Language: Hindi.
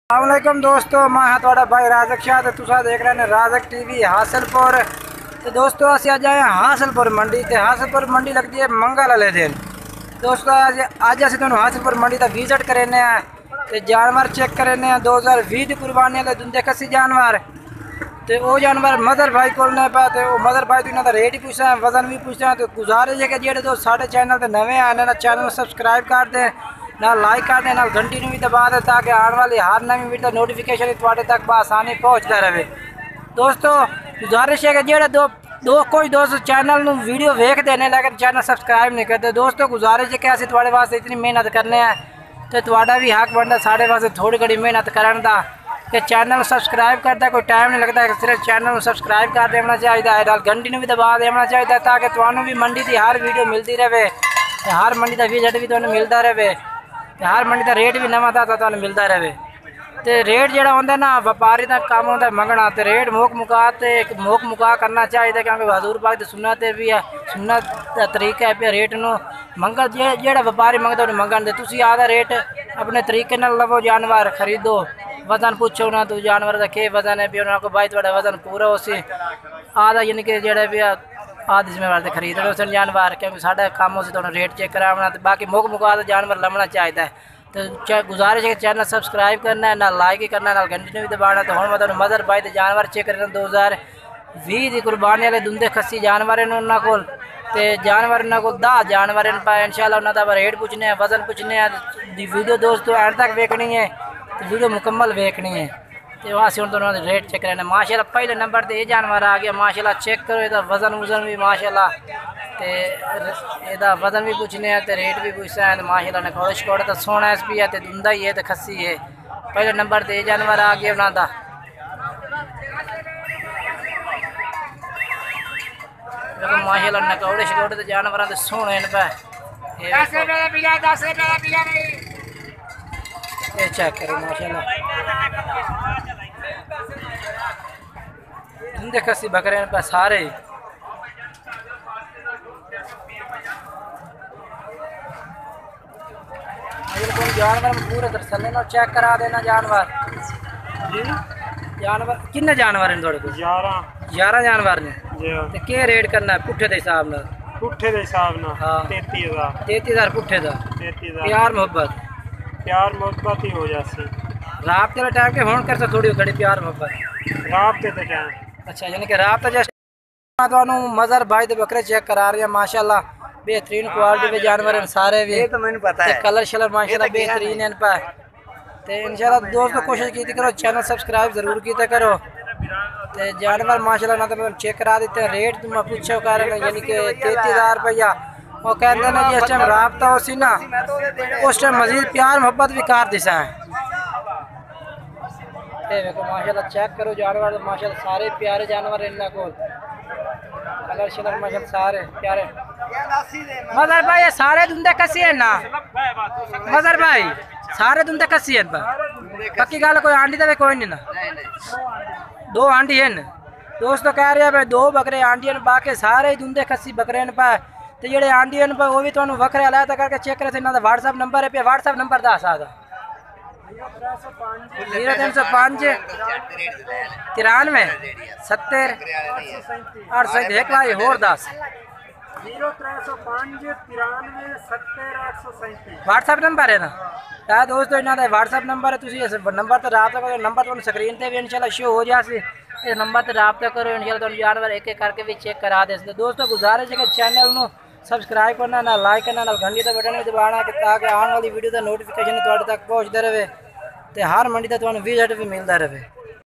अस्सलामुअलैकुम दोस्तों, मैं हाँ थोड़ा भाई राजक शाह। तो तुसा देख रहे हैं राजक टीवी हासिलपुर। तो दोस्तों अस अज आए हासिलपुर मंडी। तो हासिलपुर मंडी लगती है मंगल वाले दिन। दोस्तों अज अस तुहानू हासिलपुर मंडी का विजिट करेने तो जानवर चेक करेने 2020 की कुर्बानी वाले दुंदे कसी जानवर। तो वो जानवर मदर भाई को पा तो मदर भाई तो इन्हों रेट ही पूछना है, वजन भी पूछना है। तो गुजारिश है कि जेडे दोस्त साढ़े चैनल पर नवे आए ना चैनल सब्सक्राइब कर दें, ना लाइक कर दें, ना घंटी भी दबा दें ताकि आने वाली हर नवी वीडियो नोटिफिकेशन थोड़े तक बआसानी पहुँचता रहे। दोस्तों गुजारिश है कि जेडे दो कोई दोस्त चैनल वीडियो वेख देने लेकिन चैनल सब्सक्राइब नहीं करते। दोस्तों गुजारिश है कि असं थोड़े वास्ते इतनी मेहनत करने तो थोड़ा भी हक बनता साढ़े वास्ते थोड़ी घड़ी मेहनत करने का कि चैनल सब्सक्राइब करता कोई टाइम नहीं लगता। सिर्फ चैनल सब्सक्राइब कर देना चाहिए, घंटी भी दबा देना चाहिए ताकि तुहानू भी मंडी की हर वीडियो मिलती रहे, हर मंडी का विजिट भी तुहानू मिलता रहे, हर मंडी का रेट भी नवा ताज़ा तुहानू मिलता रहे। तो रेट जो होंगे ना व्यापारी का काम होंगे मंगना, तो रेट मोक मुका करना चाहिए क्योंकि हजूर पाक की सुन्नत भी है, सुन्नत का तरीका है पे रेट न मंगल जो व्यापारी मंगता उन्हें मंगन दे। तुम आधा रेट अपने तरीके न लवो, जानवर खरीदो, वजन पूछो ना तो जानवर का के वजन है भी उन्होंने भाई थोड़ा वजन पूरा हो सी आधा यानी कि जोड़े भी आधी जिम्मेवार खरीद लो सन जानवर क्योंकि साढ़ा काम हो तो रेट चेक कराना। तो बाकी मुक मुका जानवर लमना चाहिए है। तो गुजारिश है कि चैनल सब्सक्राइब करना है, ना लाइक ही करना है, ना घंटी भी दबाना। तो हम मतलब मदर भाई तो जानवर चेक करना 2020 की कुर्बानी वाले दुंदे खस्सी जानवर हैं उन्होंने को। जानवर उन्होंने को 10 जानवर पाए इंशाल्लाह उन्होंने रेट पूछने हैं, वजन पूछने हैं। वीडियो दोस्तों एंड तक वेखनी है, तो वीडियो मुकम्मल वेखनी है। तो वहाँ से हम दोनों रेट चेक करना माशाल्लाह। पहले नंबर तो ये जानवर आ गया माशाल्लाह, चेक करो ये वजन वजन भी माशाल्लाह। तो यदा वजन भी पूछने हैं तो रेट भी पूछना है। तो माशाल्लाह ने कोशिश करो तो सोना एस पी है, तो धुंधा ही है, तो खस्सी है। पहले नंबर तो ये जानवर आ गया उन्होंने देखो माशाल्लाह ने कौड़े शकोड़े तो जानवर तो सोने पे ये चेक करो माशाल्लाह। धुंधे खस्सी बकरे पे सारे जानवर में पूरे दरअसल ना चेक करा देना जानवर। जानवर कितने जानवर हैं थोड़े को? 11 जानवर ने। तो क्या रेट करना है पुट्ठे के हिसाब न? पुट्ठे के हिसाब न हाँ 33,000 पुट्ठे का। 33,000 प्यार मोहब्बत ही हो जाती। रात के टाइम के होन कर सकते थोड़ी घड़ी प्यार मोहब्बत रात के टाइम। अच्छा यानी कि रात जैसे तो मजर भाई तो बकरे चेक करा रहे हैं माशाल्लाह। बेहतरीन क्वालिटी के जानवर हैं सारे भी, ये तो मैंने पता है। कलर शलर माशाल्लाह बेहतरीन है इन पर। तो इंशाल्लाह दोस्तों कोशिश की करो चैनल सब्सक्राइब जरूर किया करो। तो जानवर माशाल्लाह ना तो चेक करा देते हैं। रेट तुम पूछो कर यानी कि 33,000 रुपया। वो कहते हैं जिस टाइम रबता हो सी ना उस टाइम मजीद प्यार मोहब्बत भी कर दिशा है। देखो माशाल्लाह चेक करो जानवर माशाल्लाह सारे प्यारे जानवर इन्होंने को कलर शलर माशाल्लाह सारे प्यारे। मदर भाई ये सारे धुंधे कसी है ना? मदर भाई सारे धुंधे कसी है पक्की गल कोई आंडी तो कोई नहीं ना? 2 आंडी है दोस्तों कह रहे हैं भाई 2 बकरे आंडी हैं, बाकी सारे धुंधे खस्सी बकरे पे। तो जोड़े आंडी हैं वो भी तुम वखरे अलग करके चेक करे इन्होंने व्हाट्सअप नंबर है पे व्हाट्सअप नंबर दस आदा 0305 93 70 8 एक भाई होर 10 व्हाट्सअप नंबर है ना क्या दोस्तों? इन्होंने व्हाट्सअप नंबर है, तुम नंबर तो रबता करो। नंबर तुम स्क्रीन पर भी इंशाल्लाह शो हो जाए, इस नंबर पर रबता करो इंशाल्लाह तुम जानवर एक एक करके भी चेक करा दे। दोस्तों गुजारिश है कि चैनल को सब्सक्राइब करना, ना लाइक करना, ना घंटी का बटन भी दबाना ताकि आने वाली वीडियो का नोटिफिकेशन थोड़े तक पहुँचते रहे, तो हर मंडी का तुम्हें विजिट भी मिलता रहे।